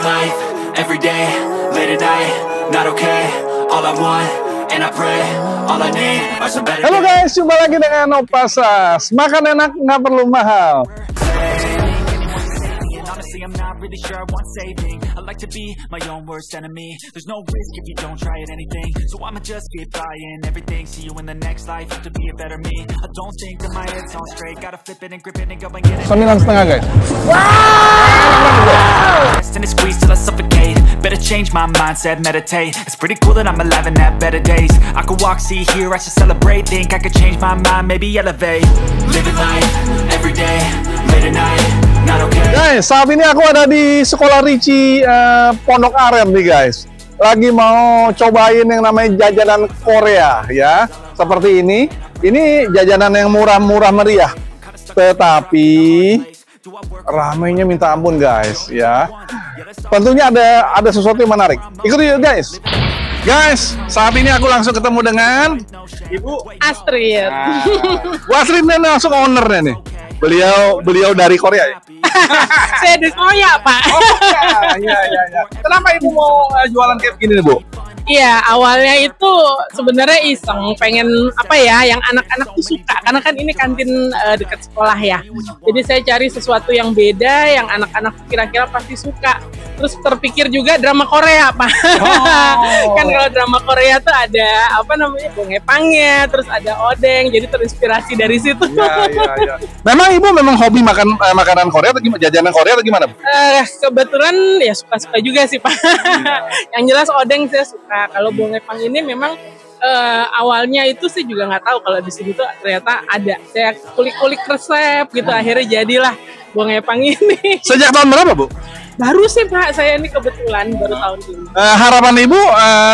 life, every day, late at night, not okay. All I want, and I pray, all I need are some better days. Halo guys, jumpa lagi dengan Opasas. Makan enak nggak perlu mahal. Honestly, I'm not really sure I want saving. I like to be my own worst enemy. There's no risk if you don't try at anything. So I'ma just keep buying everything. See you in the next life, have to be a better me. I don't think that my head's on straight. Gotta flip it and grip it and go and get it. 9,500 guys. And it squeeze till I suffocate. Better change my mindset, meditate. It's pretty cool that I'm alive and have better days. I could walk, see, hear, I should celebrate. Think I could change my mind, maybe elevate. Living life, every day, late at night, not okay. Guys, saat ini aku ada di Sekolah Ricci Pondok Aren nih guys. Lagi mau cobain yang namanya jajanan Korea ya. Seperti ini. Ini jajanan yang murah-murah meriah. Tetapi ramainya minta ampun guys ya. Tentunya ada sesuatu yang menarik. Ikut yuk guys. Guys, saat ini aku langsung ketemu dengan Ibu Astrid. Bu Astrid nih langsung ownernya nih. Beliau dari Korea ya? Saya di Korea, Pak. Oh, iya. Kenapa Ibu mau jualan kayak gini nih, Bu? Iya, awalnya itu sebenarnya iseng, pengen apa ya, yang anak-anak tuh suka. Karena kan ini kantin dekat sekolah ya. Jadi saya cari sesuatu yang beda, yang anak-anak kira-kira pasti suka. Terus terpikir juga drama Korea, Pak. Oh. Kan kalau drama Korea tuh ada apa namanya, bongepangnya, terus ada odeng. Jadi terinspirasi dari situ. Iya. Memang Ibu hobi makan makanan Korea atau gimana? Jajanan Korea atau gimana, Bu? Kebetulan ya suka-suka juga sih, Pak. Yang jelas odeng saya suka. Kalau bongepang ini memang awalnya itu sih juga nggak tahu kalau di sini tuh ternyata ada. Saya kulik-kulik resep gitu, akhirnya jadilah bongepang ini. Sejak tahun berapa, Bu? Baru sih, Pak, saya ini kebetulan baru tahun ini. Harapan Ibu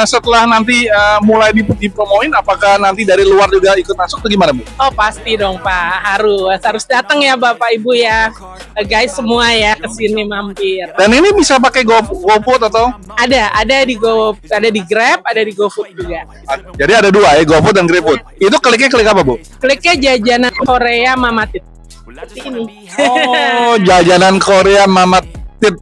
setelah nanti mulai dipromoin, apakah nanti dari luar juga ikut masuk atau gimana, Bu? Oh pasti dong, Pak, harus datang ya Bapak Ibu ya, guys semua ya kesini mampir. Dan ini bisa pakai GoFood atau? Ada di Grab, ada di GoFood juga. Jadi ada dua ya, GoFood dan GrabFood. Itu klik apa, Bu? Kliknya jajanan Korea Mamatit. Seperti ini. Oh, jajanan Korea Mamatit.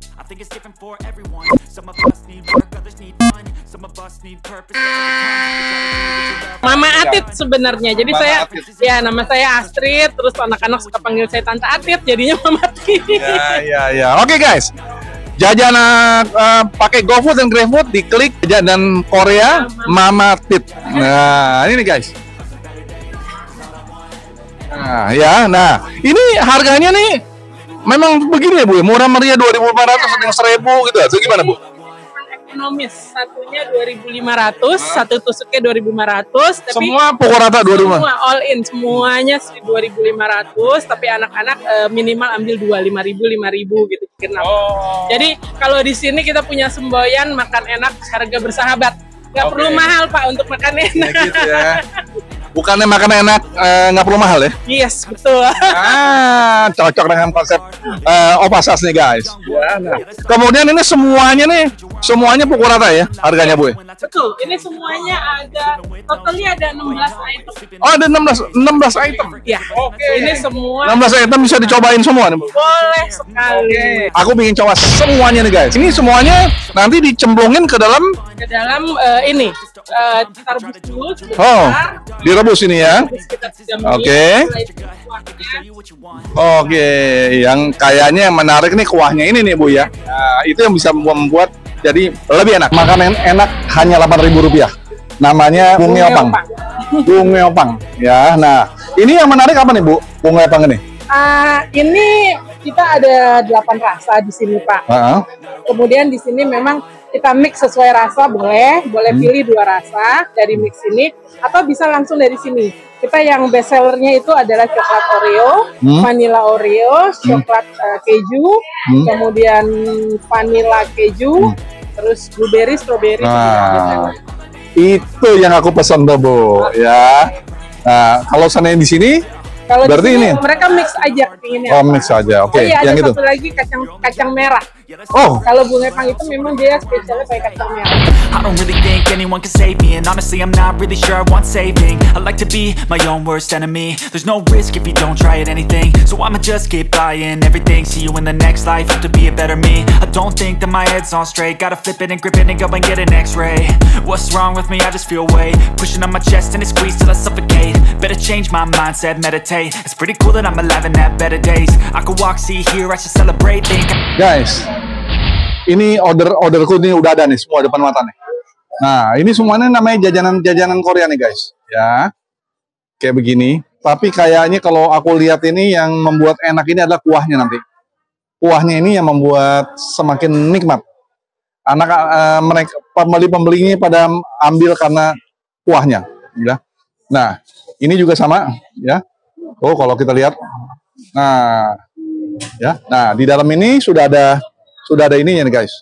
Mama Atit sebenarnya. Jadi Mama saya Atit. Ya nama saya Astrid, terus anak-anak suka panggil saya Tante Atit, jadinya Mama Atit. Ya. Oke guys. Jajanan pakai GoFood dan GrabFood, diklik jajanan Korea Mamatit. Nah, ini nih guys. Nah, ini harganya nih memang begini ya, Bu? Murah meriah 2.500 atau 1.000 gitu atau gimana, Bu? Ekonomis, satunya 2.500, satu tusuknya 2.500, tapi semua pokok rata 2.500. Semua all in, semuanya 2.500, tapi anak-anak minimal ambil 5.000 gitu. Jadi kalau di sini kita punya semboyan makan enak, harga bersahabat. Nggak perlu mahal, Pak, untuk makan enak. Ya, gitu ya. Bukannya makan enak nggak perlu mahal ya? Yes, betul. Cocok dengan konsep Opasas nih guys. Ya, nah. Kemudian ini semuanya pukul rata ya harganya, Bu? Betul, ini semuanya totalnya ada 16 item. Oh, ada 16 item? Ya, oke. Ini semua 16 item bisa dicobain semua nih, Bu? boleh sekali. Aku ingin coba semuanya nih guys. Ini semuanya nanti dicemplungin ke dalam Ini kita rebus dulu sebentar. Oh, direbus ini ya. Oke. Oke, yang kayaknya yang menarik nih kuahnya ini nih, Bu ya. Nah, itu yang bisa membuat jadi lebih enak. Makanan enak hanya Rp8.000. Namanya bungeopang. Bungeopang ya. Nah, ini yang menarik apa nih, Bu? Bungeopang ini? Ini kita ada 8 rasa di sini, Pak. Kemudian di sini memang kita mix sesuai rasa, boleh pilih 2 rasa dari mix ini, atau bisa langsung dari sini. Kita yang best sellernya itu adalah coklat Oreo, vanilla Oreo, coklat keju, kemudian vanilla keju, terus blueberry, strawberry. Nah, itu yang aku pesan tuh, Bu ya. Nah, kalau sana di sini, kalau berarti di sini ini mereka mix aja. pinginnya Oh, apa. mix aja. Oke, Oh iya, yang ada itu. satu lagi kacang merah. Oh, Kalau bunga pang itu memang dia spesialnya pakai kacang merah. I don't really think anyone can save me, and honestly I'm not really sure I want saving. I like to be my own worst enemy. There's no risk if you don't try at anything, so I'ma just keep buying everything. See you in the next life, hope to be a better me. I don't think that my head's on straight, gotta flip it and grip it and go and get an x-ray. What's wrong with me? I just feel weight pushing on my chest and it squeezes till I suffocate. Better change my mindset, meditate. It's pretty cool that I'm alive and have better days. I could walk, see, hear, I should celebrate, think. guys, ini orderku ini udah ada nih semua depan mata nih. Nah, ini semuanya namanya jajanan Korea nih guys, ya. Kayak begini. Tapi kayaknya kalau aku lihat ini yang membuat enak ini adalah kuahnya nanti. Kuahnya ini yang membuat semakin nikmat. Mereka pembeli-pembelinya pada ambil karena kuahnya, ya. Nah, ini juga sama, ya. Oh, kalau kita lihat, nah, ya. Nah, di dalam ini sudah ada ininya nih guys.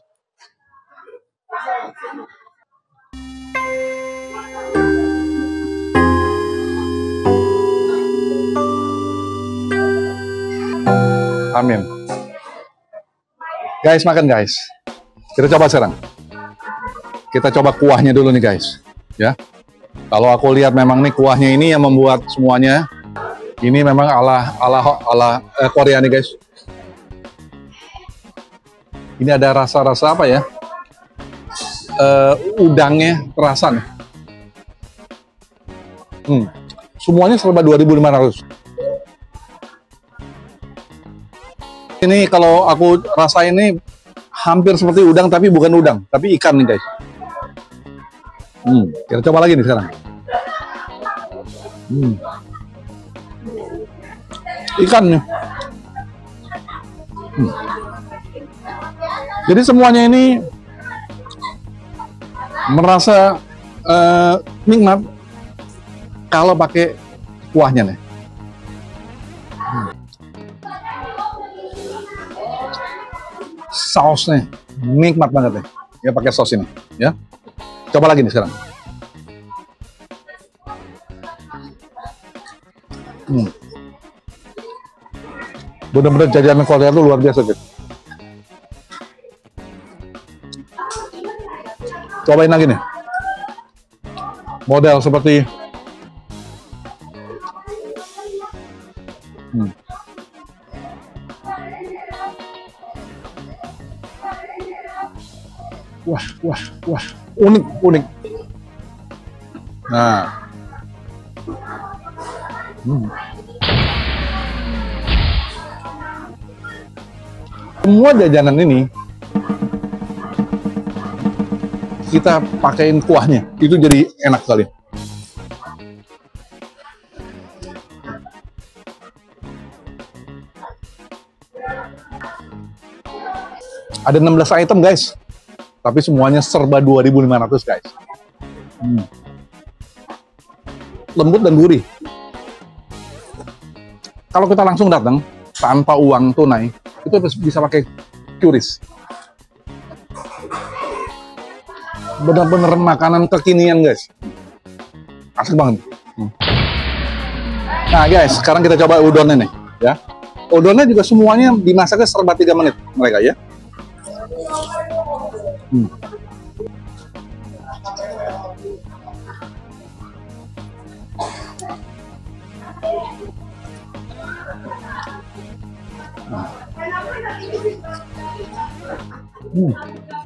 Amin. Guys, makan guys. Kita coba sekarang. Kita coba kuahnya dulu nih guys, ya. Kalau aku lihat memang nih kuahnya ini yang membuat semuanya. Ini memang ala Korea nih guys. Ini ada rasa-rasa apa ya? Udangnya terasa nih. Semuanya serba 2.500. Ini kalau aku rasa ini hampir seperti udang, tapi bukan udang, tapi ikan nih guys. Kita coba lagi nih sekarang. Ikannya. Jadi semuanya ini merasa nikmat kalau pakai kuahnya nih. Sausnya nikmat banget nih. Ya pakai saus ini, ya. Coba lagi nih sekarang. Bener-bener jajanan Korea itu luar biasa gitu. Cobain lagi nih. Model seperti wah, unik. Nah. Semua jajanan ini kita pakein kuahnya, itu jadi enak sekali. Ada 16 item guys, tapi semuanya serba 2.500 guys. Lembut dan gurih. Kalau kita langsung datang tanpa uang tunai, itu bisa pakai QRIS. Bener-bener makanan kekinian guys, asik banget. Nah guys, sekarang kita coba udonnya nih, ya. Udonnya juga semuanya dimasaknya serba 3 menit mereka, ya.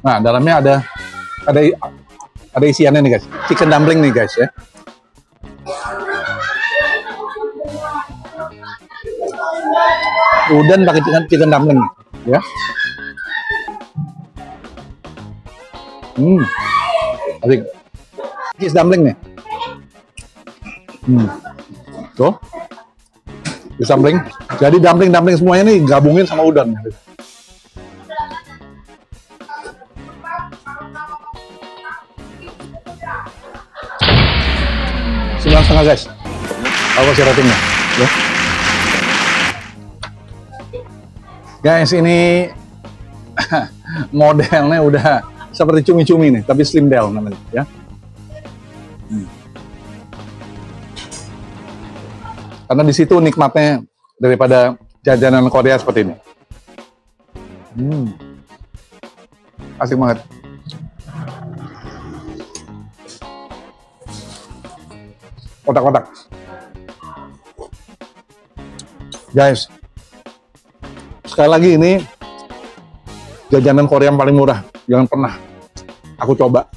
Nah, dalamnya ada isiannya nih guys, chicken dumpling nih guys, ya. Udon pakai chicken dumpling, ya. Asik. Cheese dumpling nih. Tuh, cheese dumpling. Jadi dumpling semuanya nih gabungin sama udon. 9,5 guys. Aku kasih ratingnya, ya. Guys, ini modelnya udah seperti cumi-cumi nih, tapi slim down namanya, ya. Karena di situ nikmatnya daripada jajanan Korea seperti ini. Asik banget. Kotak-kotak. Guys, sekali lagi ini jajanan Korea yang paling murah yang pernah aku coba.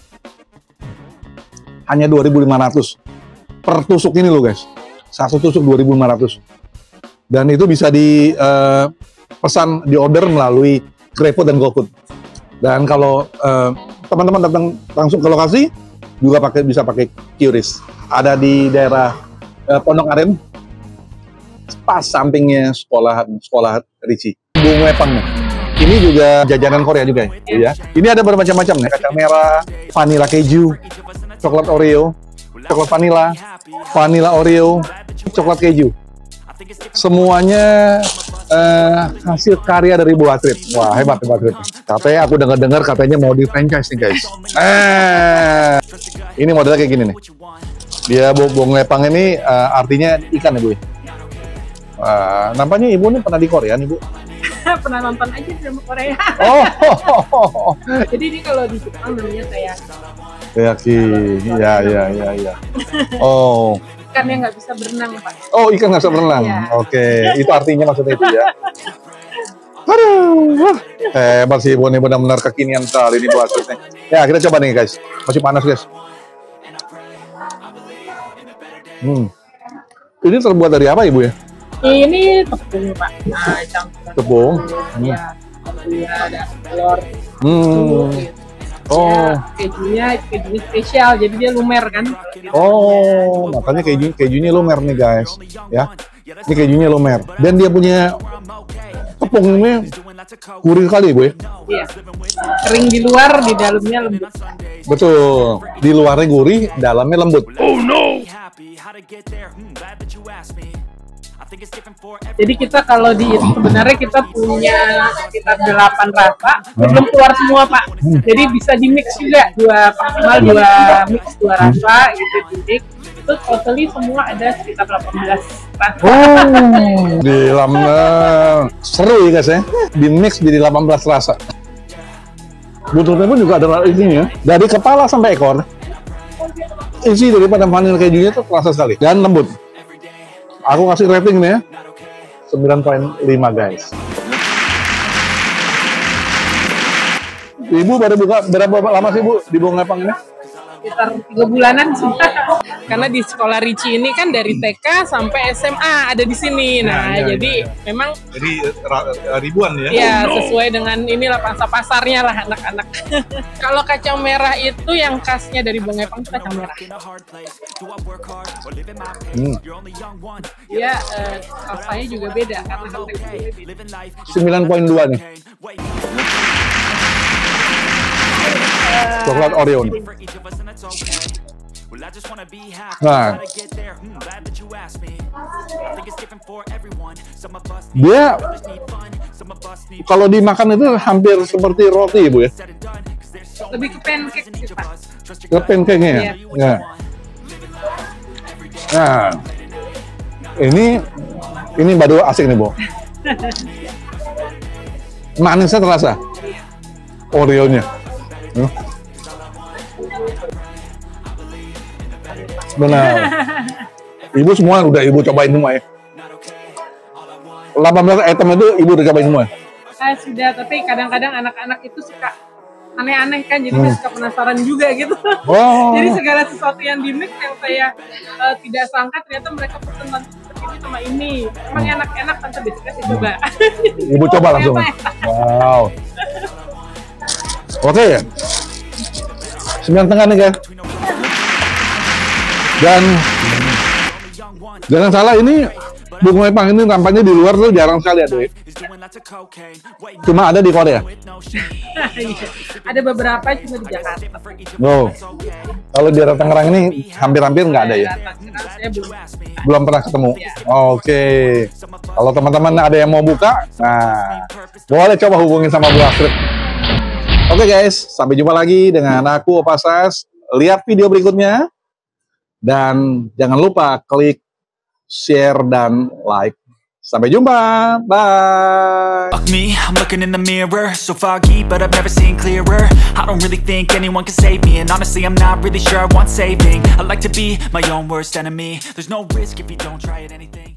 Hanya 2.500 per tusuk ini loh guys. Satu tusuk 2.500. Dan itu bisa pesan di order melalui GrabFood dan GoFood. Dan kalau teman-teman datang langsung ke lokasi juga bisa pakai QRIS. Ada di daerah Pondok Aren, pas sampingnya sekolah Ricci. Bung Wepang nih. Ini juga jajanan Korea juga ya. Ini ada bermacam-macam nih, kacang merah, vanilla keju, coklat Oreo, coklat vanilla Oreo, coklat keju. Semuanya hasil karya dari Bu Astrid. Wah, hebat. Katanya aku dengar katanya mau di franchise nih guys. Ini modelnya kayak gini nih. Dia Bung Lepang ini artinya ikan ya Bu. Nampaknya Ibu ini pernah di Korea nih Bu? Pernah nonton aja drama Korea. Jadi ini kalau di Jepang namanya Taiyaki. Ya. Oh. Ikan yang nggak bisa berenang, Pak. Oh, ikan nggak bisa berenang. Ya. Oke, itu artinya maksudnya itu ya. Aduh, hebat sih Ibu, ini benar-benar kekinian sekali ini Bu Astrid. Ya, kita coba nih guys. Masih panas guys. Ini terbuat dari apa Ibu ya? Ini tepung Pak. Tepung. Ya, ada telur. Oh. Kejunya spesial, jadi dia lumer kan. Oh, makanya kejunya lumer nih guys. Ya, ini kejunya lumer. Dan dia punya tepungnya gurih kali Bu ya? Iya. Kering di luar, di dalamnya lembut. Betul. Di luarnya gurih, dalamnya lembut. Oh no. Jadi kita kalau sebenarnya kita punya sekitar 8 rasa, belum keluar semua Pak. Jadi bisa di mix juga maksimal dua rasa gitu di mix. Terus totally semua ada sekitar 18 rasa. Oh, di dalamnya seru ya guys ya. Di mix jadi 18 rasa. Bututnya pun juga ada isinya. Dari kepala sampai ekor. Isi daripada vanilla kejunya tuh terasa sekali dan lembut. Aku kasih rating nih ya 9.5 guys. Ibu baru buka berapa lama sih Bu di Bung Lepang ini? Sekitar 3 bulanan sih. Karena di sekolah Ricci ini kan dari TK sampai SMA ada di sini. Nah, jadi memang ribuan ya. Ya, sesuai dengan inilah pasarnya lah anak-anak. Kalau kacang merah itu yang khasnya dari Bung Lepang itu kacang merah. Ya, rasanya juga beda karena kan teksturnya beda. 9.2 nih. Coklat Oreo. Nah, dia kalau dimakan itu hampir seperti roti Bu ya? Lebih ke pancake sih Pak. Ke pancake-nya ya? Ya. Nah, ini baru asik nih Bu. Manisnya terasa. Oreo-nya. Benar. Ibu semua udah Ibu cobain semua ya. 18 item itu Ibu udah cobain semua. Sudah, tapi kadang-kadang anak-anak itu suka aneh-aneh kan, jadi saya suka penasaran juga gitu. Jadi segala sesuatu yang di mix yang saya tidak sangka ternyata mereka pesen seperti ini sama ini. Emang enak-enak, tante besoknya saya coba. Ibu coba langsung. Wow. Oke ya. 9,5 nih guys. Dan jangan salah, ini Bung Lepang ini tampaknya di luar tuh jarang sekali ada. Cuma ada di Korea. Ada beberapa cuma di Jakarta. Oh. Kalau di daerah Tangerang ini hampir-hampir nggak ada ya? Saya belum pernah ketemu. Oke. Kalau teman-teman ada yang mau buka, nah boleh coba hubungin sama Bu Astrid. Oke guys, sampai jumpa lagi dengan aku Opa Sas. Lihat video berikutnya. Dan jangan lupa klik share dan like. Sampai jumpa. Bye. Fuck me, I'm looking in the mirror, so foggy, but I've never seen clearer. I don't really think anyone can save me, and honestly I'm not really sure I want saving. I like to be my own worst enemy. There's no risk if you don't try at anything.